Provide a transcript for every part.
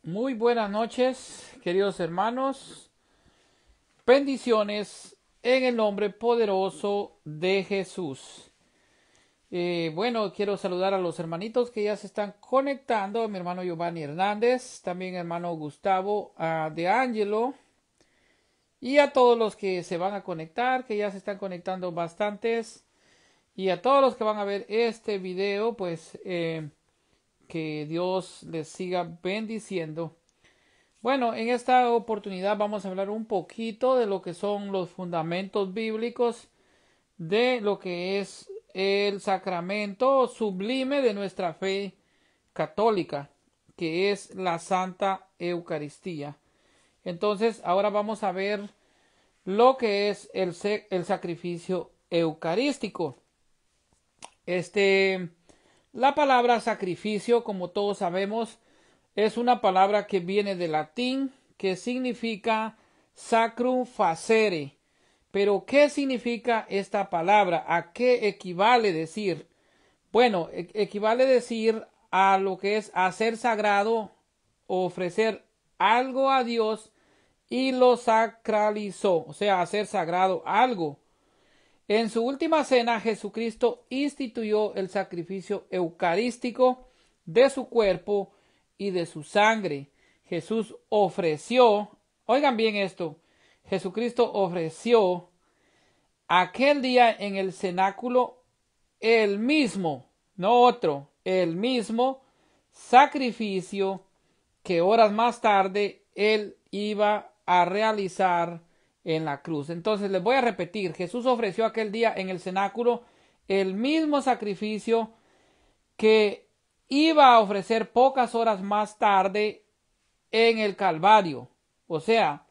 Muy buenas noches, queridos hermanos. Bendiciones en el nombre poderoso de Jesús. Quiero saludar a los hermanitos que ya se están conectando. Mi hermano Giovanni Hernández, también hermano Gustavo de Angelo. Y a todos los que se van a conectar, que ya se están conectando bastantes. Y a todos los que van a ver este video, que Dios les siga bendiciendo. Bueno, en esta oportunidad vamos a hablar un poquito de lo que son los fundamentos bíblicos de lo que es el sacramento sublime de nuestra fe católica, que es la Santa Eucaristía. Entonces, ahora vamos a ver lo que es el sacrificio eucarístico. La palabra sacrificio, como todos sabemos, es una palabra que viene del latín, que significa sacrum facere. Pero, ¿qué significa esta palabra? ¿A qué equivale decir? Bueno, equivale decir a lo que es hacer sagrado, ofrecer algo a Dios y lo sacralizó, o sea, hacer sagrado algo. En su última cena, Jesucristo instituyó el sacrificio eucarístico de su cuerpo y de su sangre. Jesús ofreció, oigan bien esto, Jesucristo ofreció aquel día en el cenáculo el mismo, no otro, el mismo sacrificio que horas más tarde él iba a realizar en la cruz. Entonces les voy a repetir, Jesús ofreció aquel día en el cenáculo el mismo sacrificio que iba a ofrecer pocas horas más tarde en el Calvario. O sea,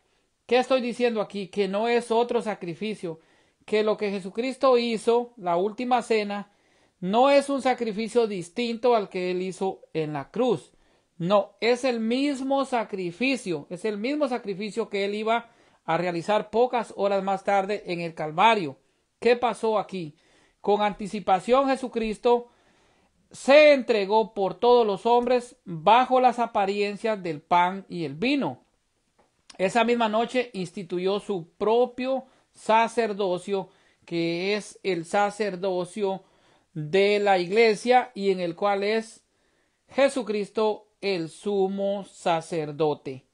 ¿qué estoy diciendo aquí? Que no es otro sacrificio, que lo que Jesucristo hizo, la última cena, no es un sacrificio distinto al que él hizo en la cruz. No, es el mismo sacrificio, que él iba a realizar pocas horas más tarde en el Calvario. ¿Qué pasó aquí? Con anticipación Jesucristo se entregó por todos los hombres bajo las apariencias del pan y el vino. Esa misma noche instituyó su propio sacerdocio, que es el sacerdocio de la iglesia y en el cual es Jesucristo el sumo sacerdote.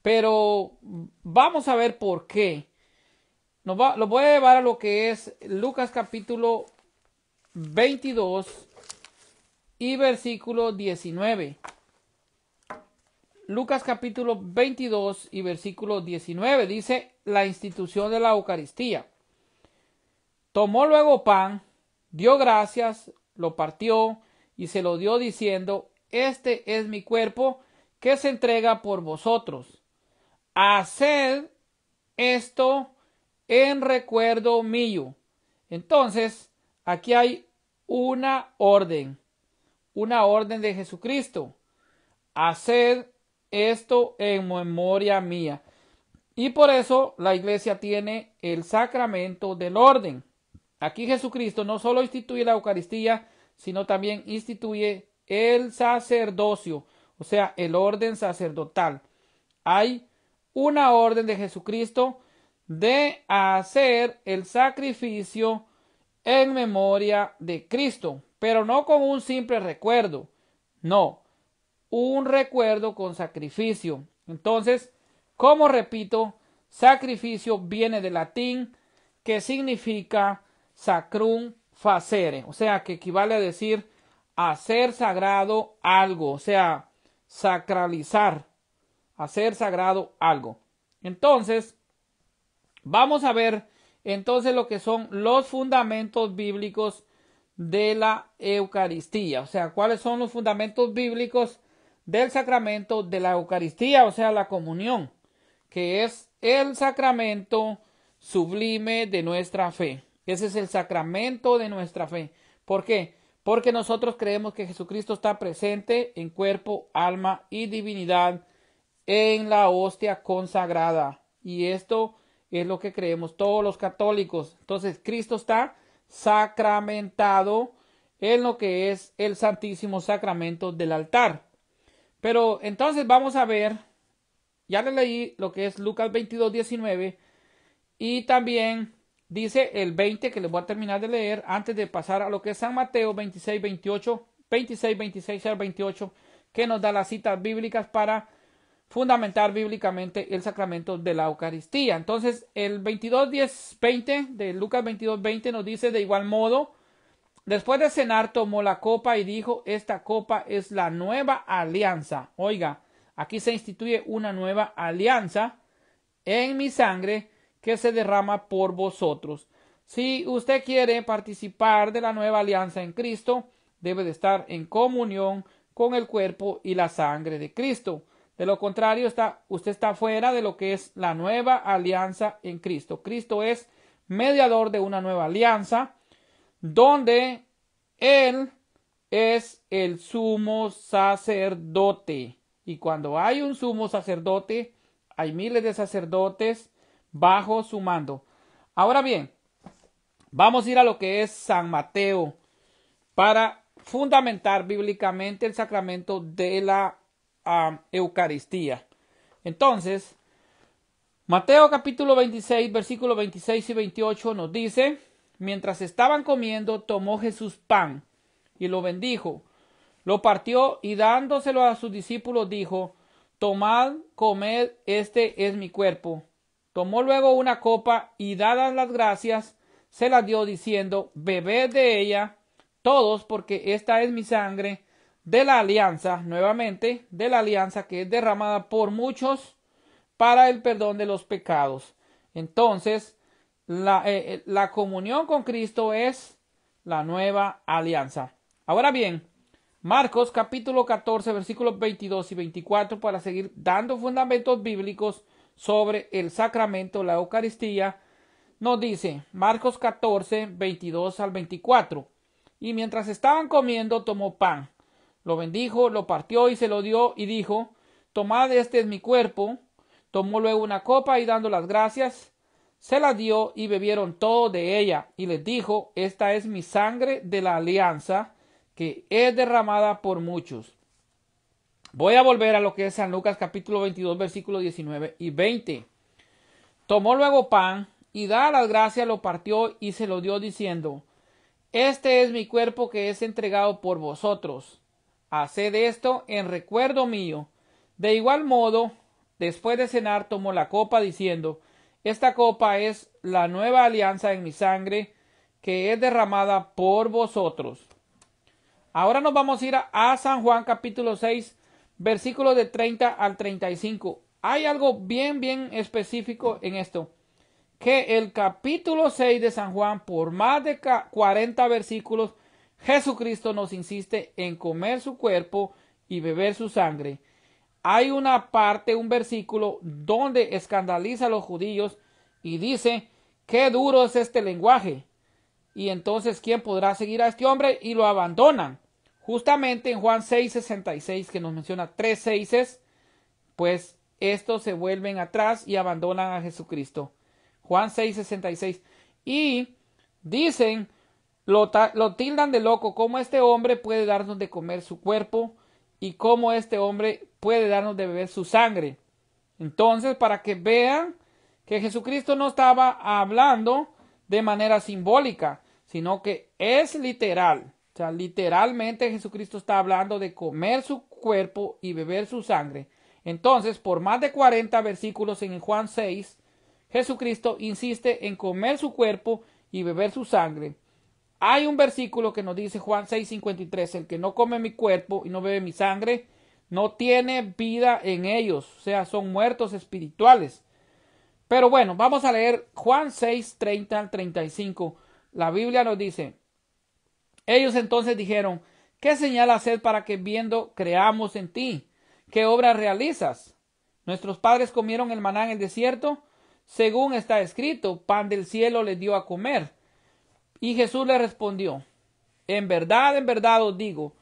Pero vamos a ver por qué. Lo voy a llevar a lo que es Lucas capítulo 22 y versículo 19. Lucas capítulo 22 y versículo 19 dice la institución de la Eucaristía. Tomó luego pan, dio gracias, lo partió y se lo dio diciendo, este es mi cuerpo que se entrega por vosotros. Haced esto en recuerdo mío. Entonces, aquí hay una orden de Jesucristo. Haced esto en memoria mía. Y por eso la iglesia tiene el sacramento del orden. Aquí Jesucristo no solo instituye la Eucaristía, sino también instituye el sacerdocio, o sea, el orden sacerdotal. Hay una orden de Jesucristo de hacer el sacrificio en memoria de Cristo, pero no con un simple recuerdo, no, un recuerdo con sacrificio. Entonces, como repito, sacrificio viene del latín que significa sacrum facere, o sea, que equivale a decir hacer sagrado algo, o sea, sacralizar, hacer sagrado algo. Entonces, vamos a ver entonces lo que son los fundamentos bíblicos de la Eucaristía, o sea, cuáles son los fundamentos bíblicos del sacramento de la Eucaristía, o sea, la comunión, que es el sacramento sublime de nuestra fe. Ese es el sacramento de nuestra fe. ¿Por qué? Porque nosotros creemos que Jesucristo está presente en cuerpo, alma y divinidad en la hostia consagrada. Y esto es lo que creemos todos los católicos. Entonces, Cristo está sacramentado en lo que es el Santísimo Sacramento del altar. Pero entonces vamos a ver, ya le leí lo que es Lucas 22:19 y también dice el 20 que les voy a terminar de leer antes de pasar a lo que es San Mateo 26:28, 26 al 28, que nos da las citas bíblicas para fundamentar bíblicamente el sacramento de la Eucaristía. Entonces, el 22:20 de Lucas 22:20 nos dice: de igual modo, después de cenar, tomó la copa y dijo: esta copa es la nueva alianza. Oiga, aquí se instituye una nueva alianza en mi sangre que se derrama por vosotros. Si usted quiere participar de la nueva alianza en Cristo, debe de estar en comunión con el cuerpo y la sangre de Cristo. De lo contrario, usted está fuera de lo que es la nueva alianza en Cristo. Cristo es mediador de una nueva alianza, donde Él es el sumo sacerdote. Y cuando hay un sumo sacerdote, hay miles de sacerdotes bajo su mando. Ahora bien, vamos a ir a lo que es San Mateo para fundamentar bíblicamente el sacramento de la Eucaristía. Entonces, Mateo capítulo 26, versículos 26 y 28 nos dice: mientras estaban comiendo, tomó Jesús pan y lo bendijo, lo partió y dándoselo a sus discípulos dijo: tomad, comed, este es mi cuerpo. Tomó luego una copa y dadas las gracias, se la dio diciendo: bebed de ella todos, porque esta es mi sangre de la alianza, nuevamente, de la alianza que es derramada por muchos para el perdón de los pecados. Entonces, la comunión con Cristo es la nueva alianza. Ahora bien, Marcos capítulo 14 versículos 22 y 24, para seguir dando fundamentos bíblicos sobre el sacramento, la Eucaristía, nos dice Marcos 14, 22 al 24: y mientras estaban comiendo, tomó pan, lo bendijo, lo partió y se lo dio y dijo: tomad, este es mi cuerpo. Tomó luego una copa y dando las gracias, se la dio y bebieron todo de ella. Y les dijo: esta es mi sangre de la alianza, que es derramada por muchos. Voy a volver a lo que es San Lucas capítulo 22 versículos 19 y 20. Tomó luego pan y dada las gracias lo partió y se lo dio diciendo: este es mi cuerpo que es entregado por vosotros. Haced esto en recuerdo mío. De igual modo, después de cenar, tomó la copa diciendo: esta copa es la nueva alianza en mi sangre, que es derramada por vosotros. Ahora nos vamos a ir a San Juan capítulo 6, versículos de 30 al 35. Hay algo bien específico en esto, que el capítulo 6 de San Juan, por más de 40 versículos, Jesucristo nos insiste en comer su cuerpo y beber su sangre. Hay una parte, un versículo, donde escandaliza a los judíos y dice: qué duro es este lenguaje. Y entonces, ¿quién podrá seguir a este hombre? Y lo abandonan. Justamente en Juan 6:66, que nos menciona 3 seises, pues estos se vuelven atrás y abandonan a Jesucristo. Juan 6:66. Y dicen, lo tildan de loco: cómo este hombre puede darnos de comer su cuerpo y cómo este hombre puede darnos de beber su sangre. Entonces, para que vean que Jesucristo no estaba hablando de manera simbólica, sino que es literal. O sea, literalmente Jesucristo está hablando de comer su cuerpo y beber su sangre. Entonces, por más de 40 versículos en Juan 6, Jesucristo insiste en comer su cuerpo y beber su sangre. Hay un versículo que nos dice Juan 6:53: el que no come mi cuerpo y no bebe mi sangre, no tiene vida en ellos. O sea, son muertos espirituales. Pero bueno, vamos a leer Juan 6:30 al 35. La Biblia nos dice: ellos entonces dijeron: ¿qué señal hacer para que viendo creamos en ti? ¿Qué obras realizas? Nuestros padres comieron el maná en el desierto, según está escrito: pan del cielo les dio a comer. Y Jesús le respondió: en verdad os digo,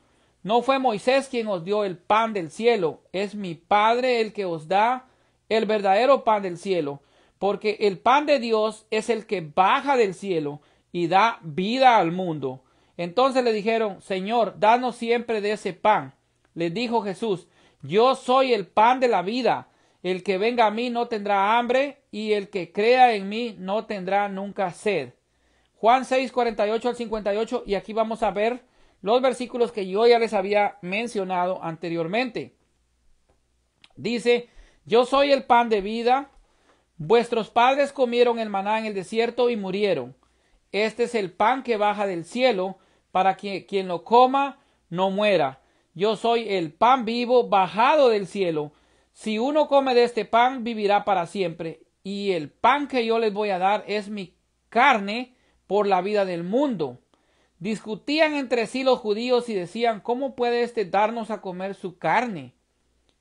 no fue Moisés quien os dio el pan del cielo, es mi Padre el que os da el verdadero pan del cielo, porque el pan de Dios es el que baja del cielo y da vida al mundo. Entonces le dijeron: Señor, danos siempre de ese pan. Les dijo Jesús: Yo soy el pan de la vida. El que venga a mí no tendrá hambre, y el que crea en mí no tendrá nunca sed. Juan 6, 48 al 58, y aquí vamos a ver los versículos que yo ya les había mencionado anteriormente. Dice, yo soy el pan de vida. Vuestros padres comieron el maná en el desierto y murieron. Este es el pan que baja del cielo, para que quien lo coma no muera. Yo soy el pan vivo bajado del cielo. Si uno come de este pan, vivirá para siempre. Y el pan que yo les voy a dar es mi carne por la vida del mundo. Discutían entre sí los judíos y decían, ¿cómo puede éste darnos a comer su carne?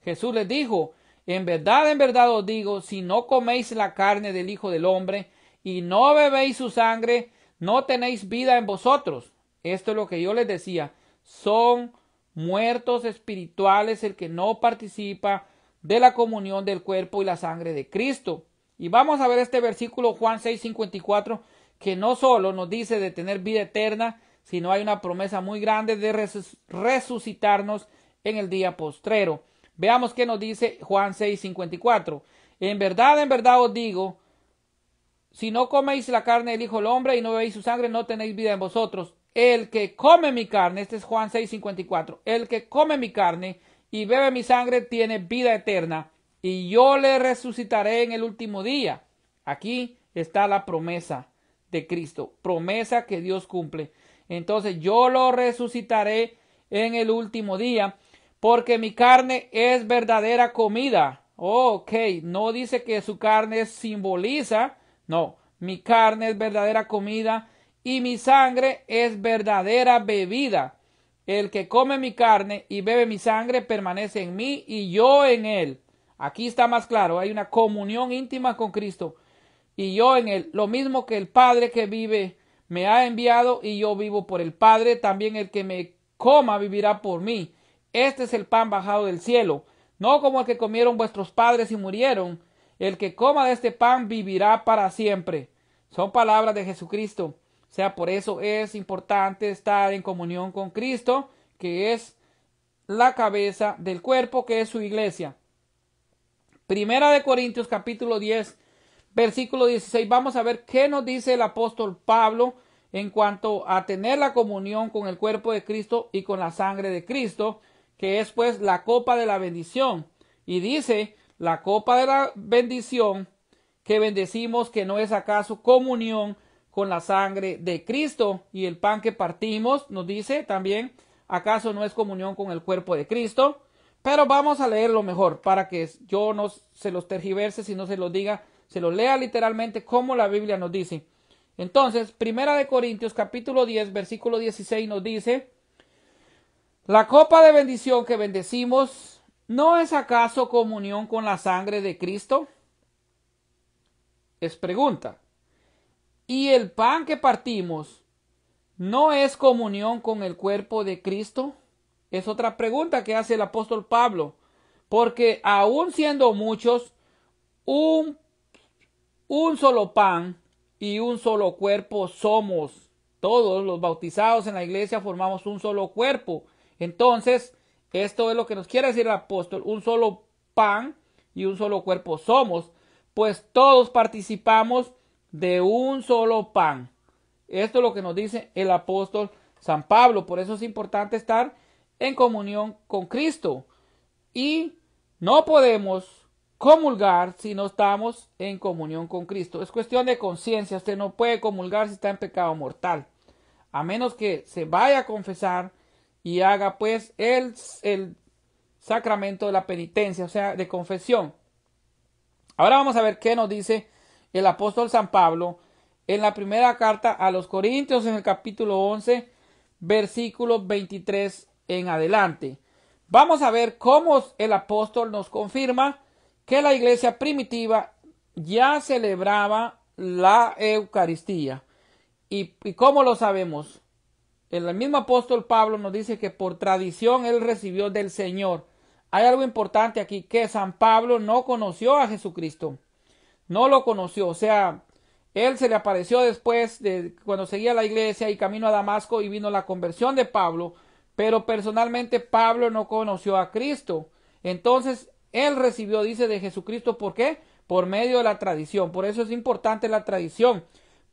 Jesús les dijo, en verdad os digo, si no coméis la carne del Hijo del Hombre y no bebéis su sangre, no tenéis vida en vosotros. Esto es lo que yo les decía, son muertos espirituales el que no participa de la comunión del cuerpo y la sangre de Cristo. Y vamos a ver este versículo Juan 6:54, que no solo nos dice de tener vida eterna, sino hay una promesa muy grande de resucitarnos en el día postrero. Veamos qué nos dice Juan 6:54. En verdad os digo, si no coméis la carne del Hijo del Hombre y no bebéis su sangre, no tenéis vida en vosotros. El que come mi carne, este es Juan 6:54, el que come mi carne y bebe mi sangre tiene vida eterna, y yo le resucitaré en el último día. Aquí está la promesa de Cristo, promesa que Dios cumple. Entonces yo lo resucitaré en el último día, porque mi carne es verdadera comida. Ok, no dice que su carne simboliza, no, mi carne es verdadera comida y mi sangre es verdadera bebida. El que come mi carne y bebe mi sangre permanece en mí y yo en él. Aquí está más claro, hay una comunión íntima con Cristo y yo en él. Lo mismo que el Padre que vive me ha enviado y yo vivo por el Padre, también el que me coma vivirá por mí. Este es el pan bajado del cielo, no como el que comieron vuestros padres y murieron. El que coma de este pan vivirá para siempre. Son palabras de Jesucristo. O sea, por eso es importante estar en comunión con Cristo, que es la cabeza del cuerpo, que es su iglesia. Primera de Corintios capítulo 10, versículo 16. Vamos a ver qué nos dice el apóstol Pablo en cuanto a tener la comunión con el cuerpo de Cristo y con la sangre de Cristo, que es pues la copa de la bendición. Y dice, la copa de la bendición que bendecimos, que no es acaso comunión con la sangre de Cristo, y el pan que partimos, nos dice también, acaso no es comunión con el cuerpo de Cristo. Pero vamos a leerlo mejor para que yo no se los tergiverse, si no se los diga, se los lea literalmente como la Biblia nos dice. Entonces, Primera de Corintios capítulo 10, versículo 16 nos dice, la copa de bendición que bendecimos, ¿no es acaso comunión con la sangre de Cristo? Es pregunta. ¿Y el pan que partimos no es comunión con el cuerpo de Cristo? Es otra pregunta que hace el apóstol Pablo, porque aun siendo muchos, un solo pan y un solo cuerpo somos. Todos los bautizados en la iglesia formamos un solo cuerpo. Entonces, esto es lo que nos quiere decir el apóstol, un solo pan y un solo cuerpo somos, pues todos participamos de un solo pan. Esto es lo que nos dice el apóstol San Pablo. Por eso es importante estar en comunión con Cristo. Y no podemos comulgar si no estamos en comunión con Cristo. Es cuestión de conciencia. Usted no puede comulgar si está en pecado mortal, a menos que se vaya a confesar y haga pues el sacramento de la penitencia, o sea, de confesión. Ahora vamos a ver qué nos dice el apóstol San Pablo en la primera carta a los Corintios, en el capítulo 11, versículo 23 en adelante. Vamos a ver cómo el apóstol nos confirma que la iglesia primitiva ya celebraba la Eucaristía. ¿Y cómo lo sabemos? El mismo apóstol Pablo nos dice que por tradición él recibió del Señor. Hay algo importante aquí, que San Pablo no conoció a Jesucristo. No lo conoció, o sea, él se le apareció después de cuando seguía la iglesia y camino a Damasco y vino la conversión de Pablo, pero personalmente Pablo no conoció a Cristo. Entonces, él recibió, dice, de Jesucristo. ¿Por qué? Por medio de la tradición. Por eso es importante la tradición.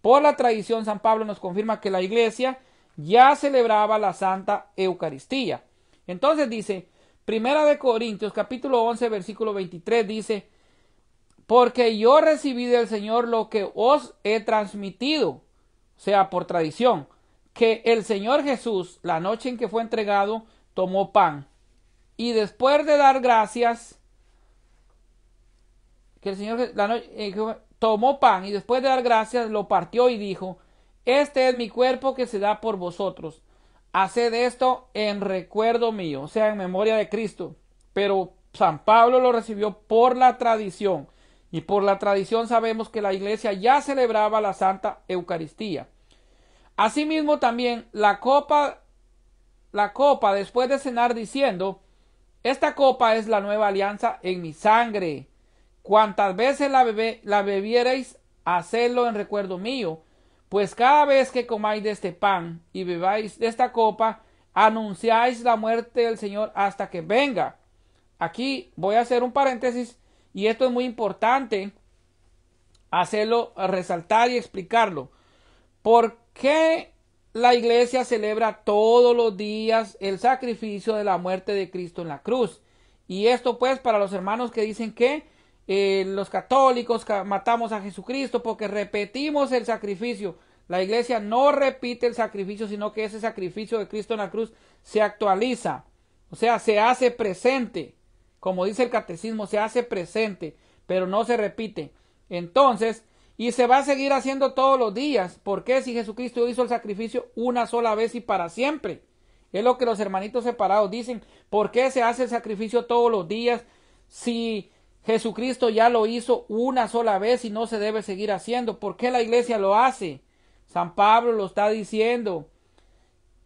Por la tradición, San Pablo nos confirma que la iglesia ya celebraba la Santa Eucaristía. Entonces dice, Primera de Corintios, capítulo 11, versículo 23, dice, porque yo recibí del Señor lo que os he transmitido, o sea, por tradición, que el Señor Jesús, la noche en que fue entregado, tomó pan, y después de dar gracias, que el Señor tomó pan, y después de dar gracias, lo partió y dijo, este es mi cuerpo que se da por vosotros. Haced esto en recuerdo mío, o sea, en memoria de Cristo. Pero San Pablo lo recibió por la tradición. Y por la tradición sabemos que la iglesia ya celebraba la Santa Eucaristía. Asimismo también la copa después de cenar diciendo, esta copa es la nueva alianza en mi sangre. Cuantas veces la bebiereis, hacedlo en recuerdo mío. Pues cada vez que comáis de este pan y bebáis de esta copa, anunciáis la muerte del Señor hasta que venga. Aquí voy a hacer un paréntesis y esto es muy importante hacerlo, resaltar y explicarlo. ¿Por qué la iglesia celebra todos los días el sacrificio de la muerte de Cristo en la cruz? Y esto pues para los hermanos que dicen que los católicos matamos a Jesucristo porque repetimos el sacrificio. La iglesia no repite el sacrificio, sino que ese sacrificio de Cristo en la cruz se actualiza, o sea, se hace presente, como dice el catecismo, se hace presente, pero no se repite. Entonces, y se va a seguir haciendo todos los días. ¿Por qué? Si Jesucristo hizo el sacrificio una sola vez y para siempre. Es lo que los hermanitos separados dicen. ¿Por qué se hace el sacrificio todos los días si Jesucristo ya lo hizo una sola vez y no se debe seguir haciendo? ¿Por qué la iglesia lo hace? San Pablo lo está diciendo.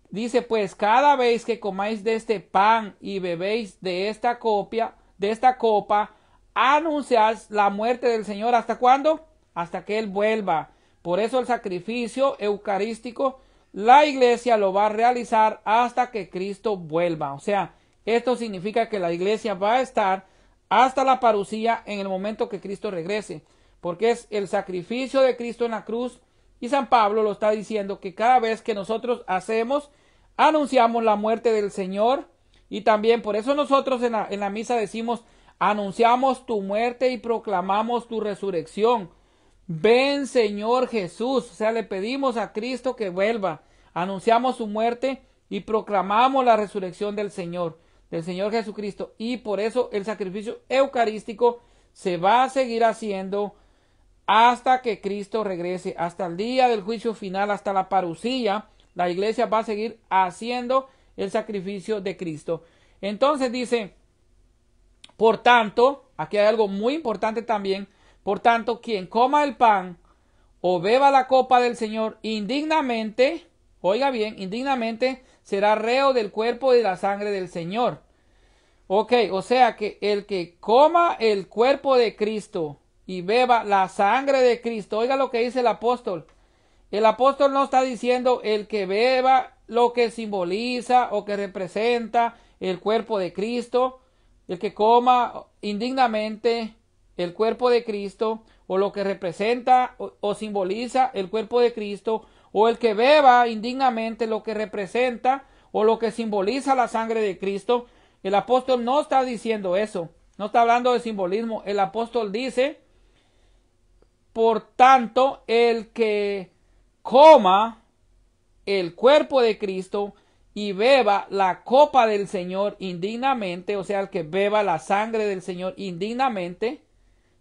Dice pues, cada vez que comáis de este pan y bebéis de esta copa, anunciáis la muerte del Señor. ¿Hasta cuándo? Hasta que Él vuelva. Por eso el sacrificio eucarístico, la iglesia lo va a realizar hasta que Cristo vuelva. O sea, esto significa que la iglesia va a estar hasta la parucía en el momento que Cristo regrese. Porque es el sacrificio de Cristo en la cruz. Y San Pablo lo está diciendo que cada vez que nosotros anunciamos la muerte del Señor. Y también por eso nosotros en la misa decimos, anunciamos tu muerte y proclamamos tu resurrección. Ven Señor Jesús, o sea, le pedimos a Cristo que vuelva. Anunciamos su muerte y proclamamos la resurrección del Señor Jesucristo. Y por eso el sacrificio eucarístico se va a seguir haciendo hasta que Cristo regrese, hasta el día del juicio final, hasta la parucía. La iglesia va a seguir haciendo el sacrificio de Cristo. Entonces dice, por tanto, aquí hay algo muy importante también. Por tanto, quien coma el pan o beba la copa del Señor indignamente, oiga bien, indignamente será reo del cuerpo y de la sangre del Señor. Ok, o sea que el que coma el cuerpo de Cristo y beba la sangre de Cristo, oiga lo que dice el apóstol. El apóstol no está diciendo el que beba lo que simboliza o que representa el cuerpo de Cristo, el que coma indignamente el cuerpo de Cristo, o lo que representa o simboliza el cuerpo de Cristo, o el que beba indignamente lo que representa o lo que simboliza la sangre de Cristo. El apóstol no está diciendo eso, no está hablando de simbolismo. El apóstol dice, por tanto, el que coma el cuerpo de Cristo y beba la copa del Señor indignamente, o sea, el que beba la sangre del Señor indignamente,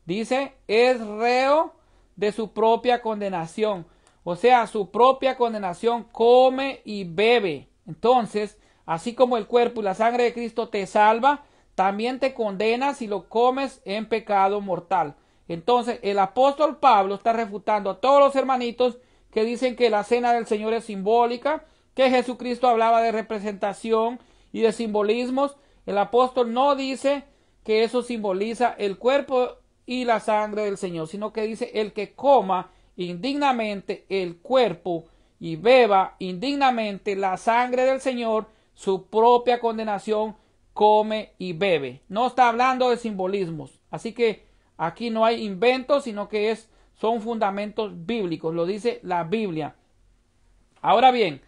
dice, es reo de su propia condenación. O sea, su propia condenación come y bebe. Entonces, así como el cuerpo y la sangre de Cristo te salva, también te condena si lo comes en pecado mortal. Entonces, el apóstol Pablo está refutando a todos los hermanitos que dicen que la cena del Señor es simbólica, que Jesucristo hablaba de representación y de simbolismos. El apóstol no dice que eso simboliza el cuerpo y la sangre del Señor, sino que dice el que coma indignamente el cuerpo y beba indignamente la sangre del Señor, su propia condenación come y bebe. No está hablando de simbolismos. Así que aquí no hay inventos, sino que son fundamentos bíblicos. Lo dice la Biblia. Ahora bien,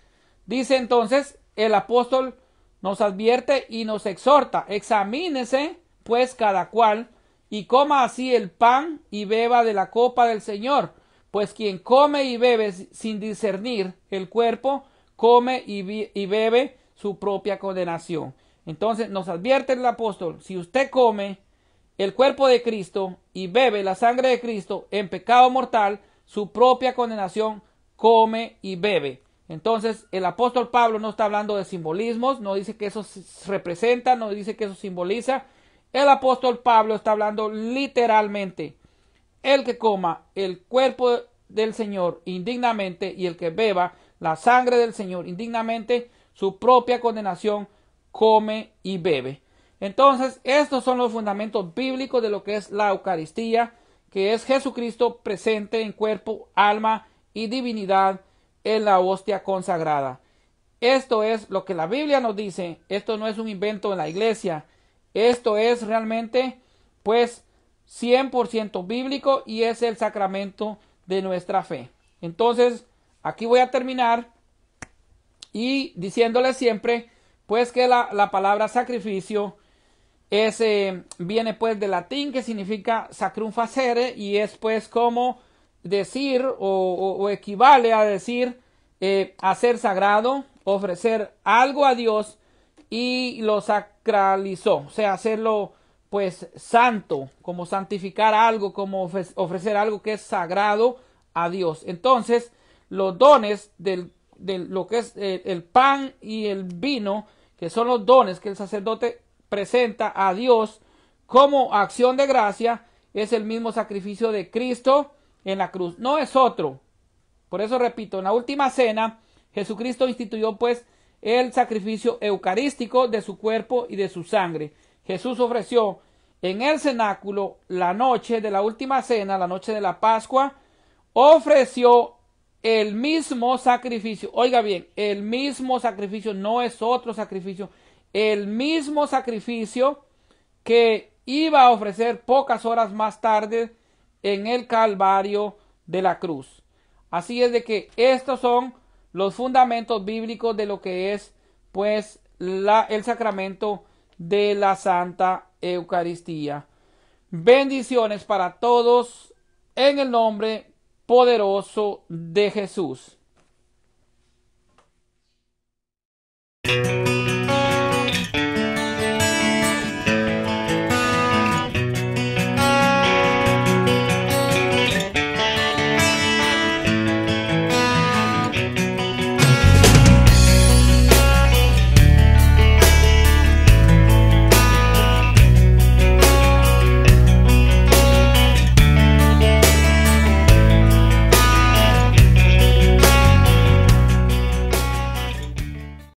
dice entonces el apóstol nos advierte y nos exhorta: examínese pues cada cual y coma así el pan y beba de la copa del Señor, pues quien come y bebe sin discernir el cuerpo, come y bebe su propia condenación. Entonces nos advierte el apóstol: si usted come el cuerpo de Cristo y bebe la sangre de Cristo en pecado mortal, su propia condenación come y bebe. Entonces el apóstol Pablo no está hablando de simbolismos, no dice que eso representa, no dice que eso simboliza. El apóstol Pablo está hablando literalmente: el que coma el cuerpo del Señor indignamente y el que beba la sangre del Señor indignamente, su propia condenación come y bebe. Entonces, estos son los fundamentos bíblicos de lo que es la Eucaristía, que es Jesucristo presente en cuerpo, alma y divinidad en la hostia consagrada. Esto es lo que la Biblia nos dice. Esto no es un invento de la iglesia. Esto es realmente, pues, 100% bíblico y es el sacramento de nuestra fe. Entonces, aquí voy a terminar y diciéndoles siempre, pues, que la palabra sacrificio viene pues del latín, que significa sacrum facere, y es pues como decir o equivale a decir hacer sagrado, ofrecer algo a Dios y lo sacralizó, o sea, hacerlo pues santo, como santificar algo, como ofrecer algo que es sagrado a Dios. Entonces, los dones de lo que es el pan y el vino, que son los dones que el sacerdote presenta a Dios como acción de gracia, es el mismo sacrificio de Cristo en la cruz, no es otro. Por eso repito, en la última cena Jesucristo instituyó pues el sacrificio eucarístico de su cuerpo y de su sangre. Jesús ofreció en el cenáculo la noche de la última cena, la noche de la Pascua, ofreció el mismo sacrificio. Oiga bien, el mismo sacrificio, no es otro sacrificio, el mismo sacrificio que iba a ofrecer pocas horas más tarde en el Calvario de la cruz. Así es de que estos son los fundamentos bíblicos de lo que es pues el sacramento de la Santa Eucaristía. Bendiciones para todos en el nombre poderoso de Jesús.